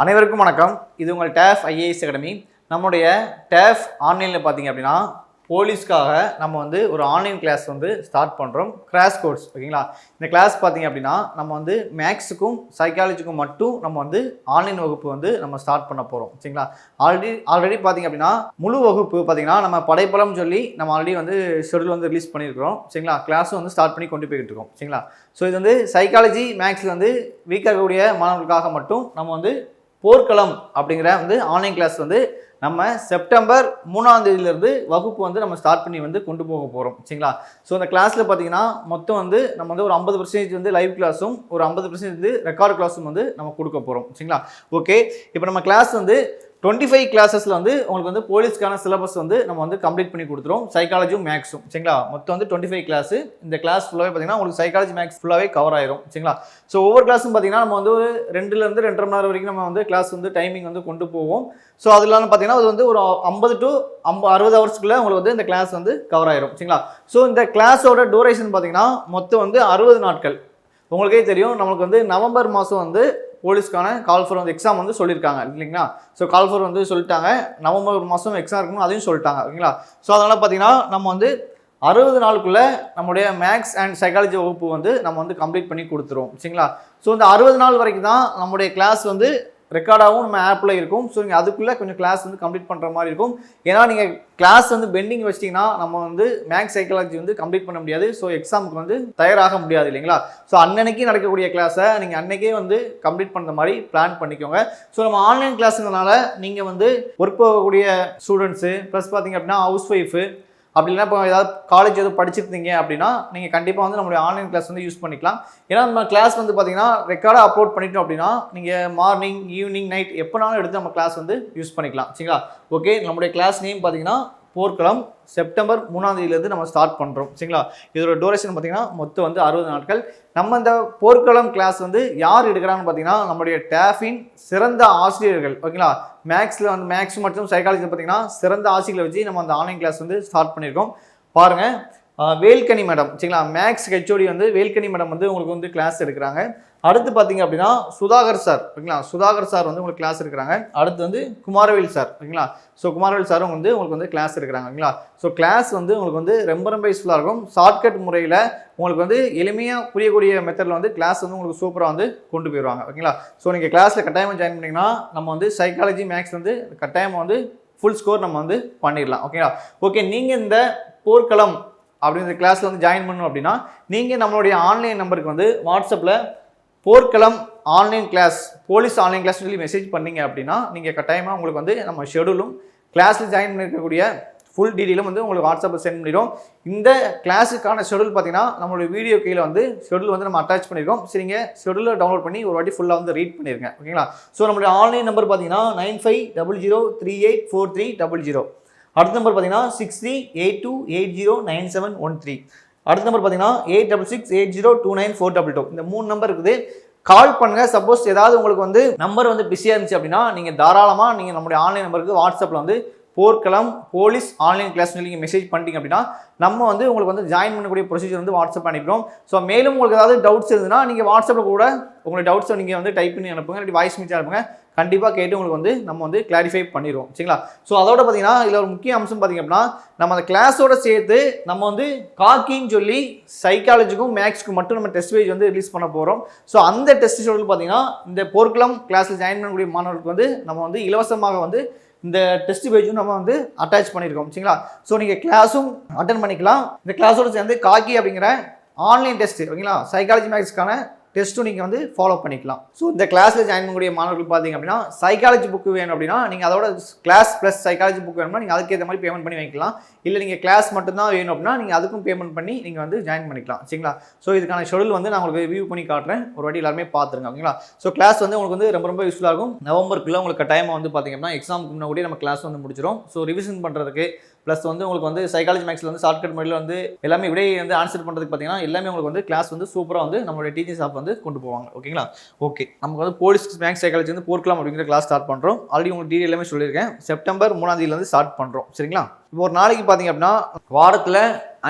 அனைவருக்கும் வணக்கம். இது உங்கள் டேஃப் ஐஏஎஸ் அகாடமி. நம்முடைய டேஃப் ஆன்லைனில் பார்த்தீங்க அப்படின்னா போலீஸ்க்காக நம்ம வந்து ஒரு ஆன்லைன் கிளாஸ் வந்து ஸ்டார்ட் பண்ணுறோம். கிராஷ் கோர்ஸ், ஓகேங்களா? இந்த கிளாஸ் பார்த்தீங்க அப்படின்னா நம்ம வந்து மேக்ஸுக்கும் சைக்காலஜிக்கும் மட்டும் நம்ம வந்து ஆன்லைன் வகுப்பு வந்து நம்ம ஸ்டார்ட் பண்ண போகிறோம், சரிங்களா? ஆல்ரெடி பார்த்தீங்க அப்படின்னா முழு வகுப்பு பார்த்தீங்கன்னா நம்ம படைப்பலம் சொல்லி நம்ம ஆல்ரெடி வந்து ஷெடியூல் வந்து ரிலீஸ் பண்ணியிருக்கிறோம், சரிங்களா? கிளாஸும் வந்து ஸ்டார்ட் பண்ணி கொண்டு போய்கிட்டு இருக்கோம், சரிங்களா? ஸோ இது வந்து சைக்காலஜி மேக்ஸில் வந்து வீக்காக இருக்கக்கூடிய மாணவர்களுக்காக மட்டும் நம்ம வந்து போர்க்களம் அப்படிங்கிற வந்து ஆன்லைன் கிளாஸ் வந்து நம்ம செப்டம்பர் 3ஆம் தேதியிலிருந்து வகுப்பு வந்து நம்ம ஸ்டார்ட் பண்ணி வந்து கொண்டு போக போகிறோம், சரிங்களா? ஸோ இந்த கிளாஸில் பார்த்தீங்கன்னா மொத்தம் வந்து நம்ம வந்து ஒரு 50% வந்து லைவ் கிளாஸும் ஒரு 50% வந்து ரெக்கார்டு கிளாஸும் வந்து நம்ம கொடுக்க போகிறோம், சரிங்களா? ஓகே, இப்போ நம்ம கிளாஸ் வந்து 25 கிளாஸஸில் வந்து உங்களுக்கு வந்து போலீஸ்க்கான சிலபஸ் வந்து நம்ம வந்து கம்ப்ளீட் பண்ணி கொடுத்துரும், சைக்காலஜியும் மேக்ஸும், சரிங்களா? மொத்தம் வந்து 25 கிளாஸு. இந்த கிளாஸ் ஃபுல்லாகவே பார்த்தீங்கன்னா உங்களுக்கு சைக்காலஜி மேக்ஸ் ஃபுல்லாகவே கவர் ஆயிரும், சரிங்களா? ஸோ ஒவ்வொரு கிளாஸும் பார்த்தீங்கன்னா நம்ம வந்து ஒரு 2லேருந்து 2.5 மணி நேரம் வரைக்கும் நம்ம வந்து கிளாஸ் வந்து டைமிங் வந்து கொண்டு போவோம். ஸோ அது இல்லாமல் பார்த்தீங்கன்னா அது வந்து ஒரு 50 to 60 ஹவர்ஸ்க்குள்ளே உங்களுக்கு வந்து இந்த கிளாஸ் வந்து கவர் ஆயிரும், சரிங்களா? ஸோ இந்த கிளாஸோட டூரேஷன் பார்த்தீங்கன்னா மொத்தம் வந்து 60 நாட்கள். உங்களுக்கே தெரியும், நம்மளுக்கு வந்து நவம்பர் மாதம் வந்து போலீஸ்க்கான கால் ஃபார் வந்து எக்ஸாம் வந்து சொல்லியிருக்காங்க இல்லைங்களா? ஸோ கால் ஃபார் வந்து சொல்லிட்டாங்க, நவம்பர் மாதம் எக்ஸாம் இருக்குன்னு அதையும் சொல்லிட்டாங்க, ஓகேங்களா? ஸோ அதனால் பார்த்தீங்கன்னா நம்ம வந்து 60 நாளுக்குள்ளே நம்முடைய மேக்ஸ் அண்ட் சைக்காலஜி வகுப்பு வந்து நம்ம வந்து கம்ப்ளீட் பண்ணி கொடுத்துருவோம், சரிங்களா? ஸோ இந்த 60 நாள் வரைக்கும் தான் நம்முடைய கிளாஸ் வந்து ரெக்கார்டாகவும் நம்ம ஆப்பில் இருக்கும். ஸோ நீங்கள் அதுக்குள்ளே கொஞ்சம் கிளாஸ் வந்து கம்ப்ளீட் பண்ணுற மாதிரி இருக்கும். ஏன்னா நீங்கள் கிளாஸ் வந்து பெண்டிங் வச்சிட்டிங்கன்னா நம்ம வந்து மேக்ஸ் சைக்காலஜி வந்து கம்ப்ளீட் பண்ண முடியாது. ஸோ எக்ஸாமுக்கு வந்து தயாராக முடியாது இல்லைங்களா? ஸோ அன்னைக்கு நடக்கக்கூடிய கிளாஸை நீங்கள் அன்னைக்கே வந்து கம்ப்ளீட் பண்ணுற மாதிரி பிளான் பண்ணிக்கோங்க. ஸோ நம்ம ஆன்லைன் கிளாஸுங்கிறனால நீங்கள் வந்து ஒர்க் போகக்கூடிய ஸ்டூடெண்ட்ஸு ப்ளஸ் பார்த்தீங்க அப்படின்னா ஹவுஸ் ஒய்ஃபு அப்படின்னா இப்போ ஏதாவது காலேஜ் எதுவும் படிச்சிருந்தீங்க அப்படின்னா நீங்கள் கண்டிப்பாக வந்து நம்மளுடைய ஆன்லைன் கிளாஸ் வந்து யூஸ் பண்ணிக்கலாம். ஏன்னா நம்ம கிளாஸ் வந்து பார்த்தீங்கன்னா ரெக்கார்டாக அப்லோட் பண்ணிட்டோம் அப்படின்னா நீங்கள் மார்னிங், ஈவினிங், நைட் எப்போனாலும் எடுத்து நம்ம கிளாஸ் வந்து யூஸ் பண்ணிக்கலாம், சரிங்களா? ஓகே, நம்மளுடைய கிளாஸ் நேம் பார்த்தீங்கன்னா போர்க்களம். செப்டம்பர் 3ஆம் தேதியிலேருந்து நம்ம ஸ்டார்ட் பண்ணுறோம், சரிங்களா? இதோட டூரேஷன் பார்த்தீங்கன்னா மொத்தம் வந்து 60 நாட்கள். நம்ம இந்த போர்க்களம் கிளாஸ் வந்து யார் எடுக்கிறாங்கன்னு பார்த்தீங்கன்னா நம்மளுடைய டேஃபின் சிறந்த ஆசிரியர்கள், ஓகேங்களா? மேக்ஸில் வந்து மேக்ஸ் மற்றும் சைக்காலஜி பார்த்தீங்கன்னா சிறந்த ஆசிரியர்களை வச்சு நம்ம அந்த ஆன்லைன் கிளாஸ் வந்து ஸ்டார்ட் பண்ணியிருக்கோம். பாருங்கள், வேல்கனி மேடம், சரிங்களா? மேக்ஸ் ஹெச்ஓடி வந்து வேல்கனி மேடம் வந்து உங்களுக்கு வந்து கிளாஸ் எடுக்கிறாங்க. அடுத்து பார்த்தீங்க அப்படின்னா சுதாகர் சார், ஓகேங்களா? சுதாகர் சார் வந்து உங்களுக்கு கிளாஸ் எடுக்கிறாங்க. அடுத்து வந்து குமாரவேல் சார், ஓகேங்களா? ஸோ குமாரவேல் சாரும் வந்து உங்களுக்கு வந்து கிளாஸ் எடுக்கிறாங்க, ஓகேங்களா? ஸோ கிளாஸ் வந்து உங்களுக்கு வந்து ரொம்ப யூஸ்ஃபுல்லாக இருக்கும். ஷார்ட்கட் முறையில் உங்களுக்கு வந்து எளிமையாக புரியக்கூடிய மெத்தடில் வந்து கிளாஸ் வந்து உங்களுக்கு சூப்பராக வந்து கொண்டு போயிடுவாங்க, ஓகேங்களா? ஸோ நீங்கள் கிளாஸில் கட்டாயமாக ஜாயின் பண்ணிங்கன்னா நம்ம வந்து சைக்காலஜி மேக்ஸ் வந்து கட்டாயமாக வந்து ஃபுல் ஸ்கோர் நம்ம வந்து பண்ணிடலாம், ஓகேங்களா? ஓகே, நீங்கள் இந்த போர்க்களம் அப்படிங்கிற கிளாஸில் வந்து ஜாயின் பண்ணணும் அப்படின்னா நீங்கள் நம்மளுடைய ஆன்லைன் நம்பருக்கு வந்து வாட்ஸ்அப்பில் போர்க்களம் online class, police online class சொல்லி மெசேஜ் பண்ணிங்க அப்படின்னா நீங்கள் கட்டாயமாக உங்களுக்கு வந்து நம்ம ஷெடியூலும் கிளாஸில் ஜாயின் பண்ணிருக்கக்கூடிய ஃபுல் டீட்டெயிலும் வந்து உங்களுக்கு வாட்ஸ்அப்பில் சென்ட் பண்ணிடும். இந்த கிளாஸுக்கான ஷெடியூல் பார்த்தீங்கன்னா நம்மளுடைய வீடியோ கீழே வந்து ஷெடியூல் வந்து நம்ம அட்டாச் பண்ணியிருக்கோம். சரிங்க, ஷெடியூலை டவுன்லோட் பண்ணி ஒரு வாட்டி ஃபுல்லாக வந்து ரீட் பண்ணிருங்க, ஓகேங்களா? ஸோ நம்மளுடைய ஆன்லைன் நம்பர் பார்த்தீங்கன்னா 9500384300. அடுத்த நம்பர் பார்த்தீங்கன்னா 6382809713. அடுத்த நம்பர் பார்த்தீங்கன்னா 8668029422. இந்த 3 நம்பர் இருக்குது. கால் பண்ணுங்கள். சப்போஸ் ஏதாவது உங்களுக்கு வந்து நம்பர் வந்து பிஸியாக இருந்துச்சு அப்படின்னா நீங்கள் தாராளமாக நீங்கள் நம்மளுடைய ஆன்லைன் நம்பருக்கு வாட்ஸ்அப்பில் வந்து போர்க்களம் போலீஸ் ஆன்லைன் கிளாஸ் நீங்கள் மெசேஜ் பண்ணிட்டீங்க அப்படின்னா நம்ம வந்து உங்களுக்கு வந்து ஜாயின் பண்ணக்கூடிய ப்ரொசீஜர் வந்து வாட்ஸ்அப் அனுப்பிடும். ஸோ மேலும் உங்களுக்கு ஏதாவது டவுட்ஸ் இருந்ததுன்னா நீங்கள் வாட்ஸ்அப்பில் கூட உங்களுடைய டவுட்ஸை நீங்கள் வந்து டைப் பண்ணி அனுப்புங்க, இல்லாட்டி வாய்ஸ் மெசேஜ் அனுப்புங்க. கண்டிப்பாக கேட்டு உங்களுக்கு வந்து நம்ம வந்து கிளாரிஃபை பண்ணிடுவோம், சரிங்களா? ஸோ அதோட பார்த்தீங்கன்னா இதில் ஒரு முக்கிய அம்சம் பார்த்தீங்க அப்படின்னா நம்ம அந்த கிளாஸோட சேர்த்து நம்ம வந்து காக்கின்னு சொல்லி சைக்காலஜிக்கும் மேக்ஸுக்கும் மட்டும் நம்ம டெஸ்ட் பேஜ் வந்து ரிலீஸ் பண்ண போகிறோம். ஸோ அந்த டெஸ்ட் ஷெடியூல் பார்த்தீங்கன்னா இந்த போர்க்களம் கிளாஸில் ஜாயின் பண்ணக்கூடிய மாணவர்களுக்கு வந்து நம்ம வந்து இலவசமாக வந்து இந்த டெஸ்ட் பேஜும் நம்ம வந்து அட்டாச் பண்ணியிருக்கோம், சரிங்களா? ஸோ நீங்கள் கிளாஸும் அட்டன் பண்ணிக்கலாம். இந்த கிளாஸோட சேர்ந்து காக்கி அப்படிங்கிற ஆன்லைன் டெஸ்ட், ஓகேங்களா? சைக்காலஜி மேக்ஸ்க்கான டெஸ்ட்டும் நீங்கள் வந்து ஃபாலோ பண்ணிக்கலாம். ஸோ இந்த கிளாஸில் ஜாயின் பண்ணக்கூடிய மாணவர்கள் பார்த்தீங்க அப்படின்னா சைக்காலஜி புக்கு வேணும் அப்படின்னா நீங்கள் அதோட கிளாஸ் ப்ளஸ் சைக்காலஜி புக் வேணும்னா நீங்கள் அதுக்கேற்ற மாதிரி பேமெண்ட் பண்ணி வைக்கலாம். இல்லை நீங்கள் கிளாஸ் மட்டும்தான் வேணும் அப்படின்னா நீங்கள் அதுக்கும் பேமெண்ட் பண்ணி நீங்கள் வந்து ஜாயின் பண்ணிக்கலாம், சரிங்களா? ஸோ இதுக்கான ஷெடியூல் வந்து நான் உங்களுக்கு வியூ பண்ணி காட்டுறேன், ஒரு வாட்டி எல்லாருமே பார்த்துருங்க, ஓகேங்களா? ஸோ கிளாஸ் வந்து உங்களுக்கு வந்து ரொம்ப யூஸ்ஃபுல்லாக இருக்கும். நவம்பருக்குள்ளே உங்களுக்கு டைமாக வந்து பார்த்தீங்க அப்படின்னா எக்ஸாமுக்கு முன்னாடி நம்ம கிளாஸ் வந்து முடிச்சிடும். ஸோ ரிவிஷன் பண்ணுறதுக்கு ப்ளஸ் வந்து உங்களுக்கு வந்து சைக்காலஜி மேக்ஸில் வந்து ஷார்ட்கட் முறையில் வந்து எல்லாமே விடையை வந்து ஆன்சர் பண்ணுறதுக்கு பார்த்தீங்கன்னா எல்லாமே உங்களுக்கு வந்து கிளாஸ் வந்து சூப்பராக வந்து நம்மளுடைய டீச்சர்ஸ் ஆப் வந்து கொண்டு போவாங்க, ஓகேங்களா? ஓகே, நமக்கு வந்து போலீஸ் மேக்ஸ் சைக்காலஜி வந்து போர்க்களம் அப்படிங்கிற கிளாஸ் ஸ்டார்ட் பண்ணுறோம். ஆல்ரெடி உங்களுக்கு டீட்டெயில் எல்லாமே சொல்லியிருக்கேன். செப்டம்பர் 3ஆம் தேதியிலேருந்து ஸ்டார்ட் பண்ணுறோம், சரிங்களா? இப்போ ஒரு நாளைக்கு பார்த்தீங்க அப்படின்னா வாரத்தில்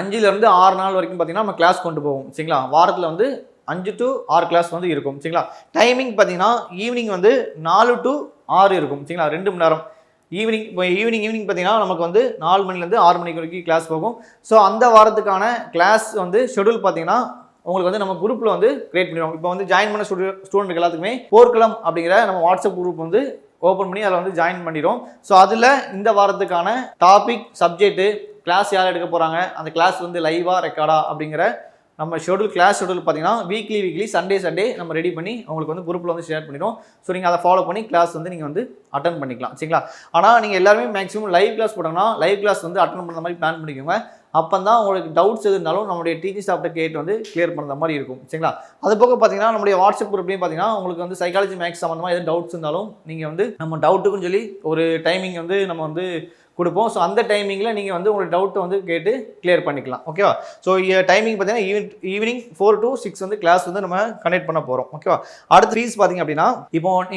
5லேருந்து 6 நாள் வரைக்கும் பார்த்தீங்கன்னா நம்ம கிளாஸ் கொண்டு போவோம், சரிங்களா? வாரத்தில் வந்து 5 to 6 கிளாஸ் வந்து இருக்கும் சரிங்களா. டைமிங் பார்த்தீங்கன்னா ஈவினிங் வந்து 4 to 6 இருக்கும் சரிங்களா, 2 மணி நேரம். ஈவினிங் பார்த்தீங்கன்னா நமக்கு வந்து 4 மணிலேருந்து 6 மணிக்கு வரைக்கும் கிளாஸ் போகும். ஸோ அந்த வாரத்துக்கான கிளாஸ் வந்து ஷெடியூல் பார்த்தீங்கன்னா உங்களுக்கு வந்து நம்ம குரூப்பில் வந்து கிரியேட் பண்ணிடுவோம். இப்போ வந்து ஜாயின் பண்ண ஸ்டூடெண்ட் எல்லாத்துக்குமே போர்க்களம் அப்படிங்கிற நம்ம வாட்ஸ்அப் குரூப் வந்து ஓப்பன் பண்ணி அதில் வந்து ஜாயின் பண்ணிடும். ஸோ அதில் இந்த வாரத்துக்கான டாபிக், சப்ஜெக்ட்டு, கிளாஸ் யார் எடுக்க போகிறாங்க, அந்த கிளாஸ் வந்து லைவா ரெக்கார்டா அப்படிங்கிற நம்ம கிளாஸ் ஷெடியூல் பார்த்தீங்கன்னா வீக்லி சண்டே நம்ம ரெடி பண்ணி உங்களுக்கு வந்து குரூப்பில் வந்து ஷேர் பண்ணிடுவோம். ஸோ நீங்கள் அதை ஃபாலோ பண்ணி கிளாஸ் வந்து நீங்கள் வந்து அட்டன் பண்ணிக்கலாம் சரிங்களா. ஆனால் நீங்கள் எல்லாருமே மேக்ஸிமம் லைவ் கிளாஸ் போட்டோம்னா லைவ் கிளாஸ் வந்து அட்டன் பண்ணுற மாதிரி பிளான் பண்ணிக்கோங்க. அப்போ தான் உங்களுக்கு டவுட்ஸ் எது இருந்தாலும் நம்மளுடைய டீச்சர் ஸ்டாஃப்ட்ட கேட்டு வந்து கிளியர் பண்ணுற மாதிரி இருக்கும் சரிங்களா. அது போக பார்த்தீங்கன்னா நம்மளுடைய வாட்ஸ்அப் குரூப்லேயும் பார்த்தீங்கன்னா உங்களுக்கு வந்து சைக்காலஜி மேக்ஸ் சம்மந்தமாக எதுவும் டவுட்ஸ் இருந்தாலும் நீங்கள் வந்து நம்ம டவுட்டுக்குன்னு சொல்லி ஒரு டைமிங் வந்து நம்ம வந்து கொடுப்போம். ஸோ அந்த டைமிங்கில் நீங்கள் வந்து உங்களுக்கு டவுட்டை வந்து கேட்டு கிளியர் பண்ணிக்கலாம் ஓகேவா. ஸோ டைமிங் பார்த்தீங்கன்னா ஈவினிங் 4 to 6 வந்து கிளாஸ் வந்து நம்ம கனெக்ட் பண்ண போகிறோம் ஓகேவா. அடுத்த ஃபீஸ் பார்த்தீங்க அப்படின்னா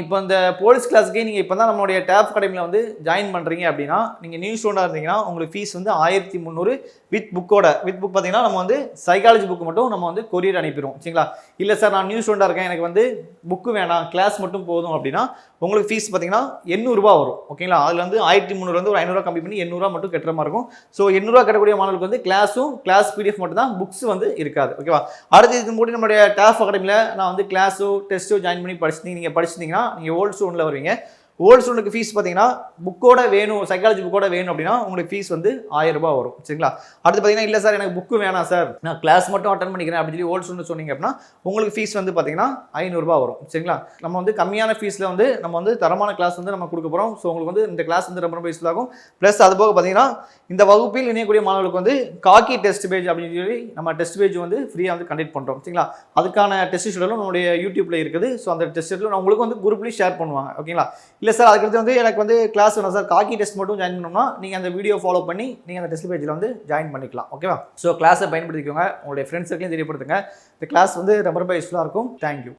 இப்போ இந்த போலீஸ் கிளாஸுக்கே நீங்கள் இப்போ தான் நம்மளுடைய டேப் அகாடமியில் வந்து ஜாயின் பண்ணுறீங்க அப்படின்னா நீங்கள் நியூ ஸ்டூடெண்டாக இருந்தீங்கன்னா உங்களுக்கு ஃபீஸ் வந்து 1300 வித் புக் பார்த்தீங்கன்னா நம்ம வந்து சைக்காலஜி புக் மட்டும் நம்ம வந்து கொரியர் அனுப்பிடுவோம் சரிங்களா. இல்லை சார் நான் நியூ ஸ்டூடெண்டாக இருக்கேன், எனக்கு வந்து புக்கு வேணாம், கிளாஸ் மட்டும் போதும் அப்படின்னா உங்களுக்கு ஃபீஸ் பார்த்தீங்கன்னா 800 ரூபா வரும் ஓகேங்களா. அதில் வந்து 1300 வந்து ஒரு 500 கம்மி பண்ணி 800 மட்டும் கட்டுற மாதிரி இருக்கும். ஸோ 800 கட்டக்கூடிய மாணவர்களுக்கு வந்து கிளாஸ் பிடிஎஃப் மட்டும் தான், புக்ஸ் வந்து இருக்காது ஓகேவா. அடுத்து இது மூடி நம்மளுடைய டேப் அகாடமியில் நான் வந்து கிளாஸோ டெஸ்ட்டோ ஜாயின் பண்ணி படிச்சிருந்தீங்கன்னா நீங்கள் ஓல்டு ஸ்டூடெண்ட்டில் வருவீங்க. ஓல்டு ஸ்டூடெண்ட்டுக்கு ஃபீஸ் பார்த்தீங்கன்னா புக்கோட வேணும், சைக்காலஜி புக்கோட வேணும் அப்படின்னா உங்களுக்கு ஃபீஸ் வந்து 1000 ரூபா வரும் சரிங்களா. அடுத்து பார்த்தீங்கன்னா இல்லை சார் எனக்கு புக்கு வேணாம் சார், நான் கிளாஸ் மட்டும் அட்டன் பண்ணிக்கிறேன் அப்படின்னு சொல்லி ஓல்டு ஸ்டூடெண்ட் சொன்னீங்க அப்படின்னா உங்களுக்கு ஃபீஸ் வந்து பார்த்தீங்கன்னா 500 ரூபா வரும் சரிங்களா. நம்ம வந்து கம்மியான ஃபீஸில் வந்து நம்ம வந்து தரமான கிளாஸ் வந்து நம்ம கொடுக்க போகிறோம். ஸோ உங்களுக்கு வந்து இந்த கிளாஸ் வந்து ரொம்ப யூஸ்ஃபுல் ஆகும். ப்ளஸ் அது போக பார்த்தீங்கன்னா இந்த வகுப்பில் இணையக்கூடிய மாணவர்களுக்கு வந்து காக்கி டெஸ்ட் பேஜ் அப்படின்னு சொல்லி நம்ம டெஸ்ட் பேஜ் வந்து ஃப்ரீயாக வந்து கண்டக்ட் பண்ணுறோம் சரிங்களா. அதுக்கான டெஸ்ட் ஷெடியூலும் நம்மளுடைய யூடியூப்ல இருக்குது. ஸோ அந்த டெஸ்ட் ஷெடியூல் உங்களுக்கு வந்து குரூப்லேயும் ஷேர் பண்ணுவாங்க ஓகேங்களா. இல்லை சார் அதுக்கடுத்து வந்து எனக்கு வந்து கிளாஸ் வேணும் சார், காக்கி டெஸ்ட் மட்டும் ஜாயின் பண்ணோம்னா நீங்கள் அந்த வீடியோ ஃபாலோ பண்ணி நீங்கள் அந்த டெஸ்ட் பேஜில் வந்து ஜாயின் பண்ணிக்கலாம் ஓகேவா. ஸோ கிளாஸை பயன்படுத்திக்கோங்க, உங்களுடைய ஃப்ரெண்ட்ஸ் சர்க்கிளையும் தெரியப்படுத்துங்க. இந்த கிளாஸ் வந்து ரொம்ப யூஸ்ஃபுல்லாக இருக்கும். தேங்க்யூ.